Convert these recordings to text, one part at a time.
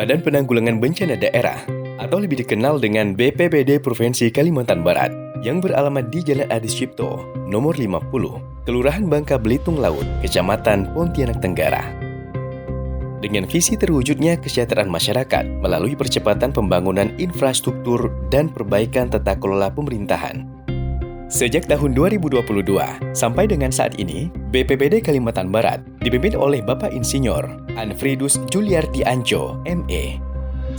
Badan Penanggulangan Bencana Daerah atau lebih dikenal dengan BPBD Provinsi Kalimantan Barat yang beralamat di Jalan Adi Sucipto, nomor 50, Kelurahan Bangka Belitung Laut, Kecamatan Pontianak Tenggara. Dengan visi terwujudnya kesejahteraan masyarakat melalui percepatan pembangunan infrastruktur dan perbaikan tata kelola pemerintahan. Sejak tahun 2022 sampai dengan saat ini, BPBD Kalimantan Barat dipimpin oleh Bapak Insinyur Anfridus Juliarti Anco, ME.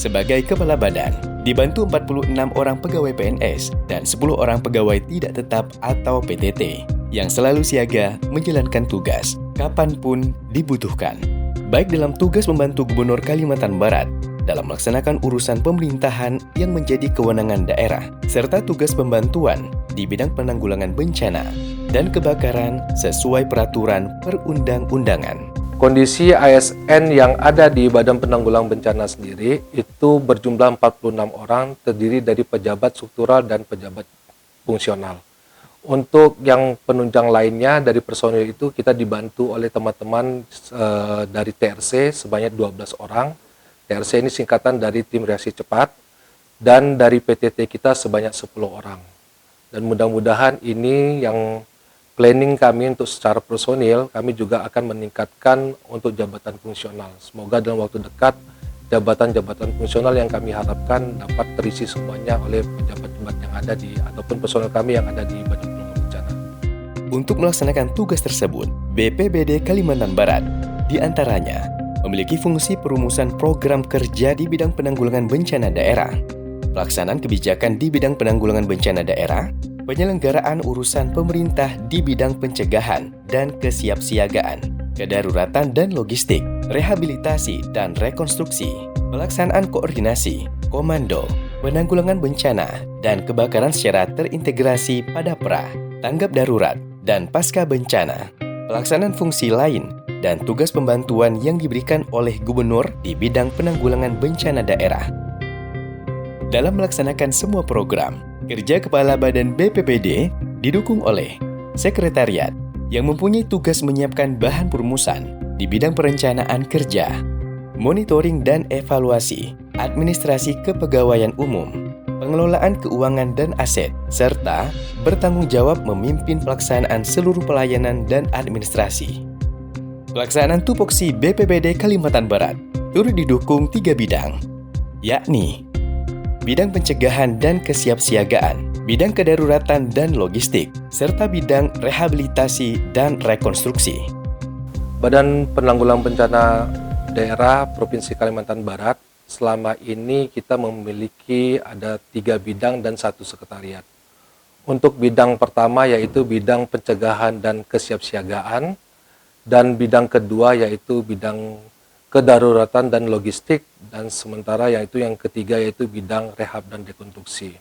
Sebagai Kepala Badan, dibantu 46 orang pegawai PNS dan 10 orang pegawai tidak tetap atau PTT yang selalu siaga menjalankan tugas kapanpun dibutuhkan. Baik dalam tugas membantu Gubernur Kalimantan Barat dalam melaksanakan urusan pemerintahan yang menjadi kewenangan daerah, serta tugas pembantuan di bidang penanggulangan bencana dan kebakaran sesuai peraturan perundang-undangan. Kondisi ASN yang ada di Badan Penanggulangan Bencana sendiri itu berjumlah 46 orang, terdiri dari pejabat struktural dan pejabat fungsional. Untuk yang penunjang lainnya dari personil itu kita dibantu oleh teman-teman dari TRC sebanyak 12 orang. TRC ini singkatan dari Tim Reaksi Cepat, dan dari PTT kita sebanyak 10 orang. Dan mudah-mudahan ini yang planning kami untuk secara personil, kami juga akan meningkatkan untuk jabatan fungsional. Semoga dalam waktu dekat, jabatan-jabatan fungsional yang kami harapkan dapat terisi semuanya oleh pejabat-pejabat yang ada di, ataupun personil kami yang ada di Badan Penanggulangan Bencana. Untuk melaksanakan tugas tersebut, BPBD Kalimantan Barat diantaranya memiliki fungsi perumusan program kerja di bidang penanggulangan bencana daerah, pelaksanaan kebijakan di bidang penanggulangan bencana daerah, penyelenggaraan urusan pemerintah di bidang pencegahan dan kesiapsiagaan, kedaruratan dan logistik, rehabilitasi dan rekonstruksi, pelaksanaan koordinasi, komando, penanggulangan bencana dan kebakaran secara terintegrasi pada pra, tanggap darurat, dan pasca bencana, pelaksanaan fungsi lain, dan tugas pembantuan yang diberikan oleh Gubernur di bidang penanggulangan bencana daerah. Dalam melaksanakan semua program, kerja Kepala Badan BPBD didukung oleh Sekretariat yang mempunyai tugas menyiapkan bahan perumusan di bidang perencanaan kerja, monitoring dan evaluasi, administrasi kepegawaian umum, pengelolaan keuangan dan aset, serta bertanggung jawab memimpin pelaksanaan seluruh pelayanan dan administrasi. Pelaksanaan tupoksi BPBD Kalimantan Barat turut didukung 3 bidang, yakni bidang pencegahan dan kesiapsiagaan, bidang kedaruratan dan logistik, serta bidang rehabilitasi dan rekonstruksi. Badan Penanggulangan Bencana Daerah Provinsi Kalimantan Barat selama ini kita memiliki ada 3 bidang dan 1 sekretariat. Untuk bidang pertama yaitu bidang pencegahan dan kesiapsiagaan, dan bidang kedua yaitu bidang kedaruratan dan logistik, dan sementara yaitu yang ketiga yaitu bidang rehab dan rekonstruksi.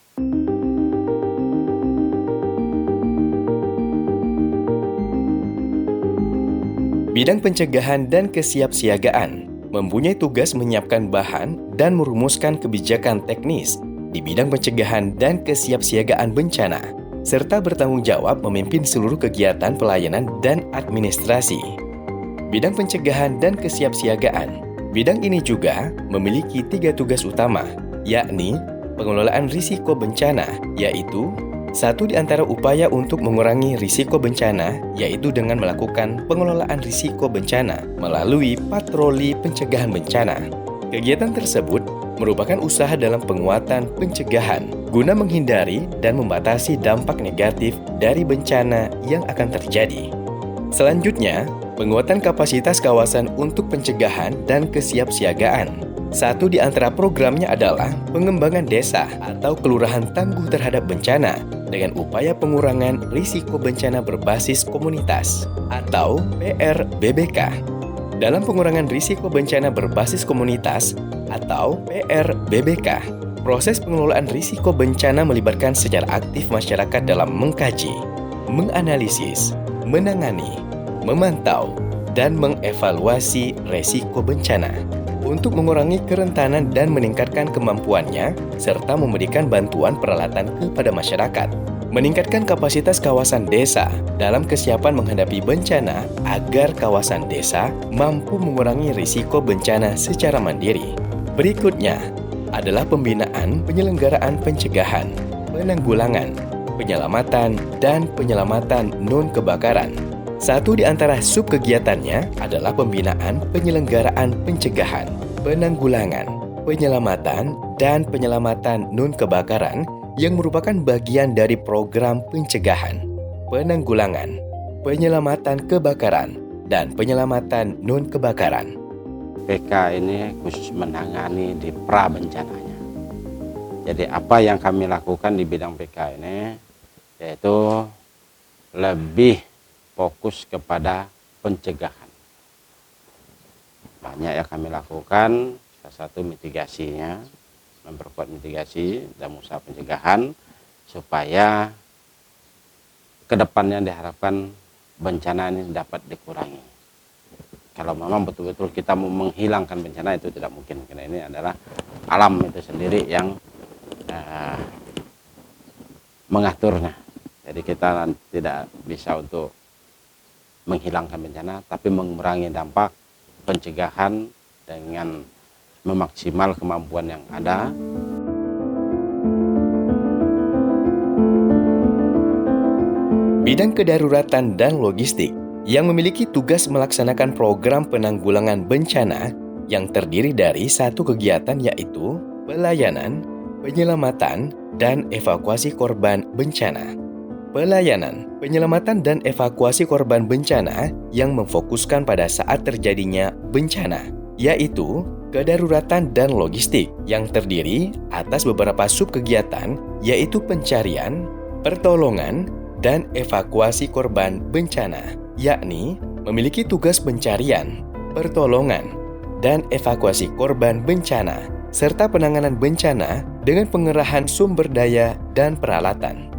Bidang pencegahan dan kesiapsiagaan mempunyai tugas menyiapkan bahan dan merumuskan kebijakan teknis di bidang pencegahan dan kesiapsiagaan bencana, serta bertanggung jawab memimpin seluruh kegiatan pelayanan dan administrasi. Bidang pencegahan dan kesiapsiagaan, bidang ini juga memiliki 3 tugas utama, yakni pengelolaan risiko bencana, yaitu 1 di antara upaya untuk mengurangi risiko bencana, yaitu dengan melakukan pengelolaan risiko bencana melalui patroli pencegahan bencana. Kegiatan tersebut merupakan usaha dalam penguatan pencegahan guna menghindari dan membatasi dampak negatif dari bencana yang akan terjadi. Selanjutnya, penguatan kapasitas kawasan untuk pencegahan dan kesiapsiagaan. 1 di antara programnya adalah pengembangan desa atau kelurahan tangguh terhadap bencana dengan upaya pengurangan risiko bencana berbasis komunitas atau PRBBK. Dalam pengurangan risiko bencana berbasis komunitas atau PRBBK, proses pengelolaan risiko bencana melibatkan secara aktif masyarakat dalam mengkaji, menganalisis, menangani, memantau, dan mengevaluasi risiko bencana untuk mengurangi kerentanan dan meningkatkan kemampuannya, serta memberikan bantuan peralatan kepada masyarakat. Meningkatkan kapasitas kawasan desa dalam kesiapan menghadapi bencana agar kawasan desa mampu mengurangi risiko bencana secara mandiri. Berikutnya adalah pembinaan penyelenggaraan pencegahan, penanggulangan, penyelamatan, dan penyelamatan non-kebakaran. Satu di antara subkegiatannya adalah pembinaan penyelenggaraan pencegahan, penanggulangan, penyelamatan, dan penyelamatan non-kebakaran yang merupakan bagian dari program pencegahan, penanggulangan, penyelamatan kebakaran, dan penyelamatan non-kebakaran. PK ini khusus menangani di pra-bencananya. Jadi apa yang kami lakukan di bidang PK ini yaitu lebih fokus kepada pencegahan. Banyak yang kami lakukan, salah satu mitigasinya, memperkuat mitigasi dan usaha pencegahan supaya kedepannya diharapkan bencana ini dapat dikurangi. Kalau memang betul-betul kita mau menghilangkan bencana itu tidak mungkin, karena ini adalah alam itu sendiri yang mengaturnya. Jadi kita tidak bisa untuk menghilangkan bencana, tapi mengurangi dampak pencegahan dengan memaksimal kemampuan yang ada. Bidang kedaruratan dan logistik yang memiliki tugas melaksanakan program penanggulangan bencana yang terdiri dari satu kegiatan yaitu pelayanan, penyelamatan, dan evakuasi korban bencana. Pelayanan, penyelamatan, dan evakuasi korban bencana yang memfokuskan pada saat terjadinya bencana, yaitu kedaruratan dan logistik yang terdiri atas beberapa subkegiatan yaitu pencarian, pertolongan, dan evakuasi korban bencana, yakni memiliki tugas pencarian, pertolongan, dan evakuasi korban bencana, serta penanganan bencana dengan pengerahan sumber daya dan peralatan.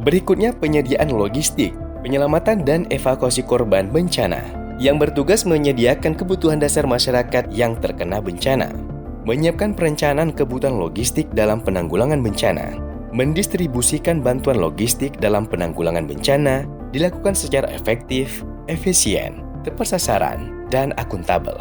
Berikutnya penyediaan logistik, penyelamatan dan evakuasi korban bencana, yang bertugas menyediakan kebutuhan dasar masyarakat yang terkena bencana, menyiapkan perencanaan kebutuhan logistik dalam penanggulangan bencana, mendistribusikan bantuan logistik dalam penanggulangan bencana dilakukan secara efektif, efisien, tepat sasaran, dan akuntabel.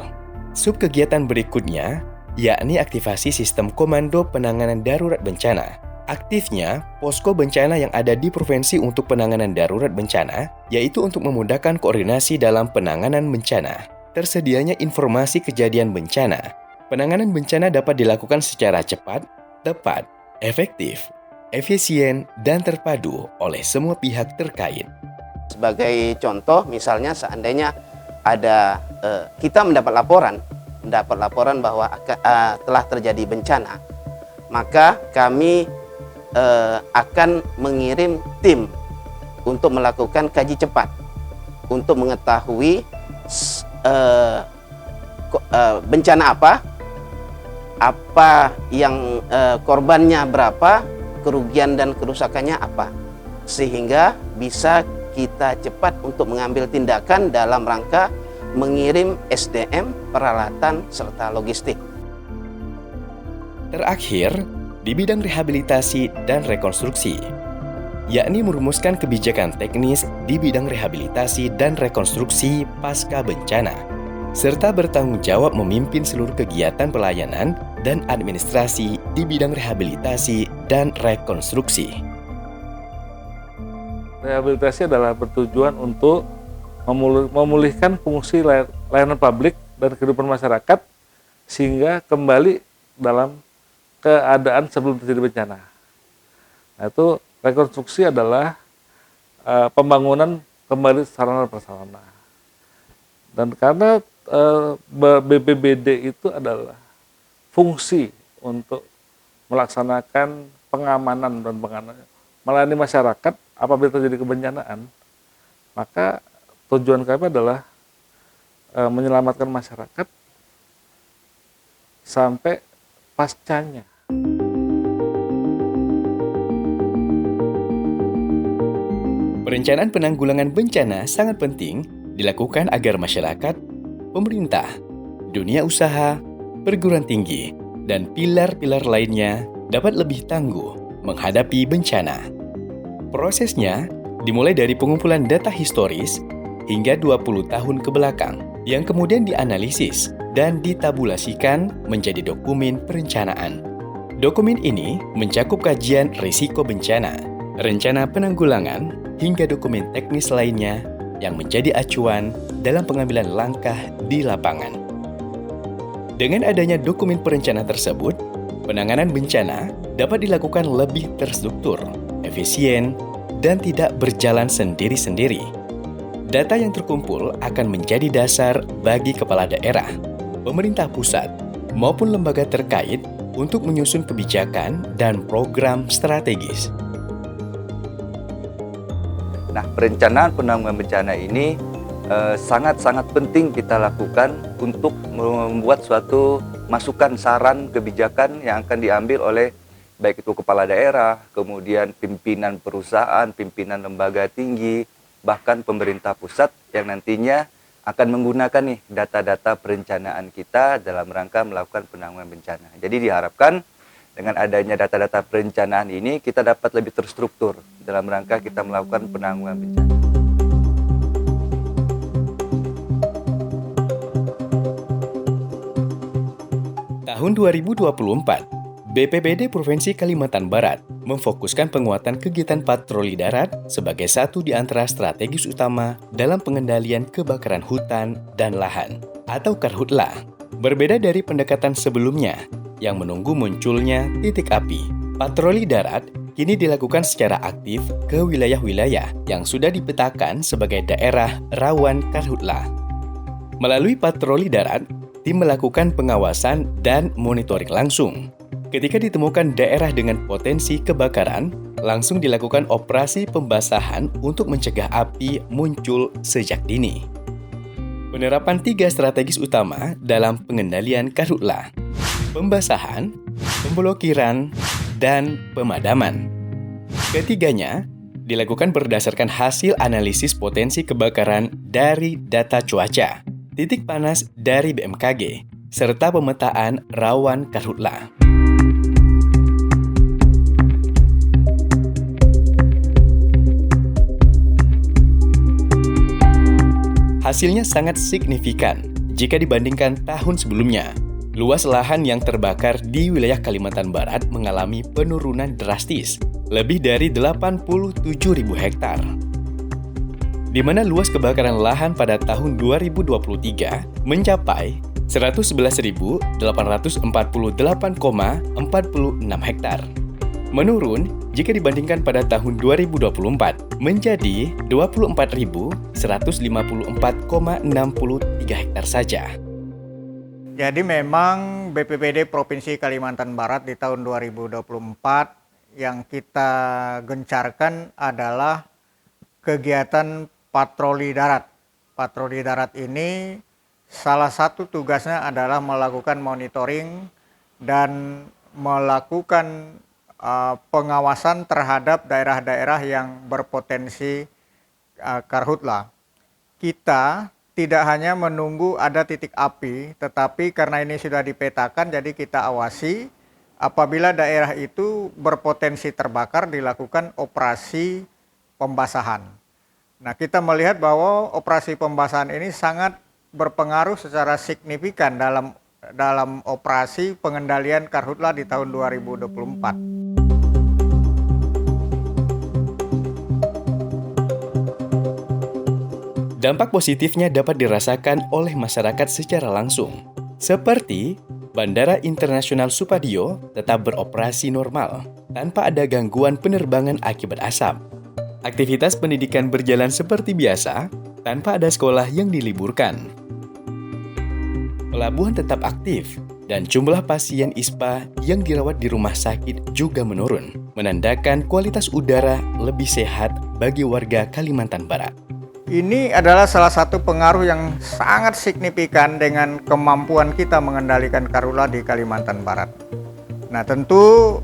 Subkegiatan berikutnya yakni aktivasi sistem komando penanganan darurat bencana. Aktifnya posko bencana yang ada di provinsi untuk penanganan darurat bencana, yaitu untuk memudahkan koordinasi dalam penanganan bencana. Tersedianya informasi kejadian bencana. Penanganan bencana dapat dilakukan secara cepat, tepat, efektif, efisien, dan terpadu oleh semua pihak terkait. Sebagai contoh, misalnya seandainya ada kita mendapat laporan bahwa telah terjadi bencana, maka kami akan mengirim tim untuk melakukan kaji cepat untuk mengetahui bencana apa yang korbannya berapa, kerugian dan kerusakannya apa, sehingga bisa kita cepat untuk mengambil tindakan dalam rangka mengirim SDM, peralatan, serta logistik. Terakhir, di bidang rehabilitasi dan rekonstruksi, yakni merumuskan kebijakan teknis di bidang rehabilitasi dan rekonstruksi pasca bencana, serta bertanggung jawab memimpin seluruh kegiatan pelayanan dan administrasi di bidang rehabilitasi dan rekonstruksi. Rehabilitasi adalah bertujuan untuk memulihkan fungsi layanan publik dan kehidupan masyarakat sehingga kembali dalam keadaan sebelum terjadi bencana. Nah, itu rekonstruksi adalah pembangunan kembali sarana prasarana. Dan karena BPBD itu adalah fungsi untuk melaksanakan pengamanan dan melayani masyarakat apabila terjadi kebencanaan, maka tujuan kami adalah menyelamatkan masyarakat sampai pascanya. Perencanaan penanggulangan bencana sangat penting dilakukan agar masyarakat, pemerintah, dunia usaha, perguruan tinggi, dan pilar-pilar lainnya dapat lebih tangguh menghadapi bencana. Prosesnya dimulai dari pengumpulan data historis hingga 20 tahun ke belakang yang kemudian dianalisis dan ditabulasikan menjadi dokumen perencanaan. Dokumen ini mencakup kajian risiko bencana, rencana penanggulangan, hingga dokumen teknis lainnya yang menjadi acuan dalam pengambilan langkah di lapangan. Dengan adanya dokumen perencanaan tersebut, penanganan bencana dapat dilakukan lebih terstruktur, efisien, dan tidak berjalan sendiri-sendiri. Data yang terkumpul akan menjadi dasar bagi kepala daerah, pemerintah pusat, maupun lembaga terkait untuk menyusun kebijakan dan program strategis. Nah, perencanaan penanggulangan bencana ini sangat-sangat penting kita lakukan untuk membuat suatu masukan, saran, kebijakan yang akan diambil oleh baik itu kepala daerah, kemudian pimpinan perusahaan, pimpinan lembaga tinggi, bahkan pemerintah pusat yang nantinya akan menggunakan nih data-data perencanaan kita dalam rangka melakukan penanggulangan bencana. Jadi diharapkan dengan adanya data-data perencanaan ini kita dapat lebih terstruktur dalam rangka kita melakukan penanggulangan bencana. Tahun 2024, BPBD Provinsi Kalimantan Barat memfokuskan penguatan kegiatan patroli darat sebagai satu di antara strategis utama dalam pengendalian kebakaran hutan dan lahan atau Karhutla. Berbeda dari pendekatan sebelumnya yang menunggu munculnya titik api, patroli darat kini dilakukan secara aktif ke wilayah-wilayah yang sudah dipetakan sebagai daerah rawan Karhutla. Melalui patroli darat, tim melakukan pengawasan dan monitoring langsung. Ketika ditemukan daerah dengan potensi kebakaran, langsung dilakukan operasi pembasahan untuk mencegah api muncul sejak dini. Penerapan 3 strategis utama dalam pengendalian Karhutla: pembasahan, pemblokiran, dan pemadaman. Ketiganya dilakukan berdasarkan hasil analisis potensi kebakaran dari data cuaca, titik panas dari BMKG, serta pemetaan rawan Karhutla. Hasilnya sangat signifikan jika dibandingkan tahun sebelumnya. Luas lahan yang terbakar di wilayah Kalimantan Barat mengalami penurunan drastis, lebih dari 87.000 hektar. Di mana luas kebakaran lahan pada tahun 2023 mencapai 111.848,46 hektar. Menurun jika dibandingkan pada tahun 2024 menjadi 24.154,63 hektar saja. Jadi memang BPBD Provinsi Kalimantan Barat di tahun 2024 yang kita gencarkan adalah kegiatan patroli darat. Patroli darat ini salah satu tugasnya adalah melakukan monitoring dan melakukan pengawasan terhadap daerah-daerah yang berpotensi Karhutla. Kita tidak hanya menunggu ada titik api, tetapi karena ini sudah dipetakan, jadi kita awasi. Apabila daerah itu berpotensi terbakar, dilakukan operasi pembasahan. Nah, kita melihat bahwa operasi pembasahan ini sangat berpengaruh secara signifikan dalam operasi pengendalian Karhutla di tahun 2024. Dampak positifnya dapat dirasakan oleh masyarakat secara langsung, seperti Bandara Internasional Supadio tetap beroperasi normal tanpa ada gangguan penerbangan akibat asap. Aktivitas pendidikan berjalan seperti biasa tanpa ada sekolah yang diliburkan. Pelabuhan tetap aktif dan jumlah pasien ISPA yang dirawat di rumah sakit juga menurun, menandakan kualitas udara lebih sehat bagi warga Kalimantan Barat. Ini adalah salah satu pengaruh yang sangat signifikan dengan kemampuan kita mengendalikan Karhutla di Kalimantan Barat. Nah, tentu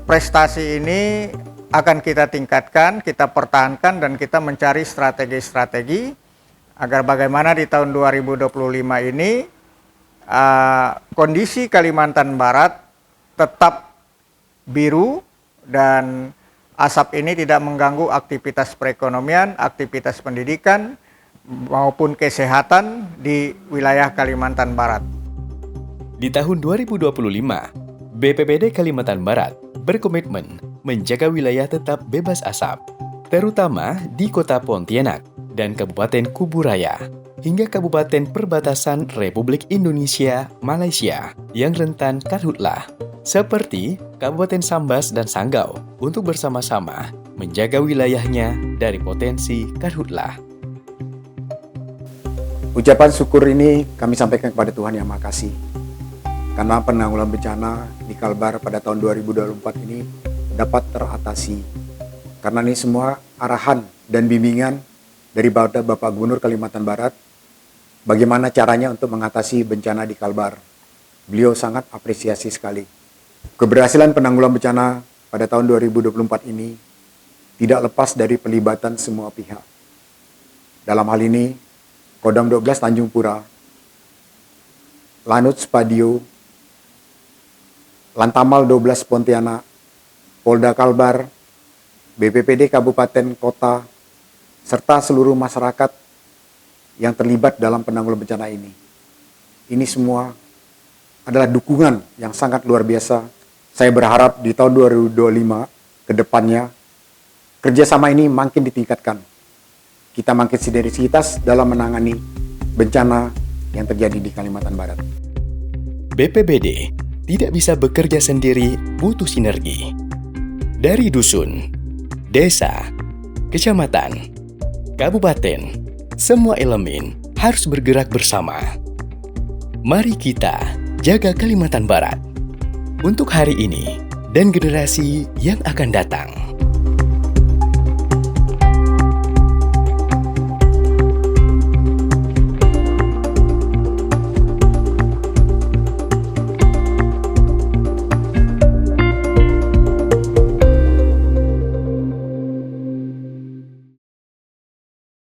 prestasi ini akan kita tingkatkan, kita pertahankan, dan kita mencari strategi-strategi agar bagaimana di tahun 2025 ini kondisi Kalimantan Barat tetap biru dan asap ini tidak mengganggu aktivitas perekonomian, aktivitas pendidikan, maupun kesehatan di wilayah Kalimantan Barat. Di tahun 2025, BPBD Kalimantan Barat berkomitmen menjaga wilayah tetap bebas asap, terutama di Kota Pontianak dan Kabupaten Kuburaya, hingga Kabupaten Perbatasan Republik Indonesia Malaysia yang rentan karhutlah, seperti Kabupaten Sambas dan Sanggau, untuk bersama-sama menjaga wilayahnya dari potensi karhutlah. Ucapan syukur ini kami sampaikan kepada Tuhan Yang Maha Kasih, karena penanggulangan bencana di Kalbar pada tahun 2024 ini dapat teratasi. Karena ini semua arahan dan bimbingan dari Bapak Gubernur Kalimantan Barat, bagaimana caranya untuk mengatasi bencana di Kalbar. Beliau sangat apresiasi sekali. Keberhasilan penanggulangan bencana pada tahun 2024 ini tidak lepas dari pelibatan semua pihak. Dalam hal ini, Kodam 12 Tanjung Pura, Lanut Spadio, Lantamal 12 Pontianak, Polda Kalbar, BPPD Kabupaten Kota, serta seluruh masyarakat yang terlibat dalam penanggulangan bencana ini. Ini semua adalah dukungan yang sangat luar biasa. Saya berharap di tahun 2025 ke depannya, kerjasama ini makin ditingkatkan. Kita makin sinergisitas dalam menangani bencana yang terjadi di Kalimantan Barat. BPBD tidak bisa bekerja sendiri, butuh sinergi. Dari dusun, desa, kecamatan, kabupaten, semua elemen harus bergerak bersama. Mari kita jaga Kalimantan Barat untuk hari ini dan generasi yang akan datang.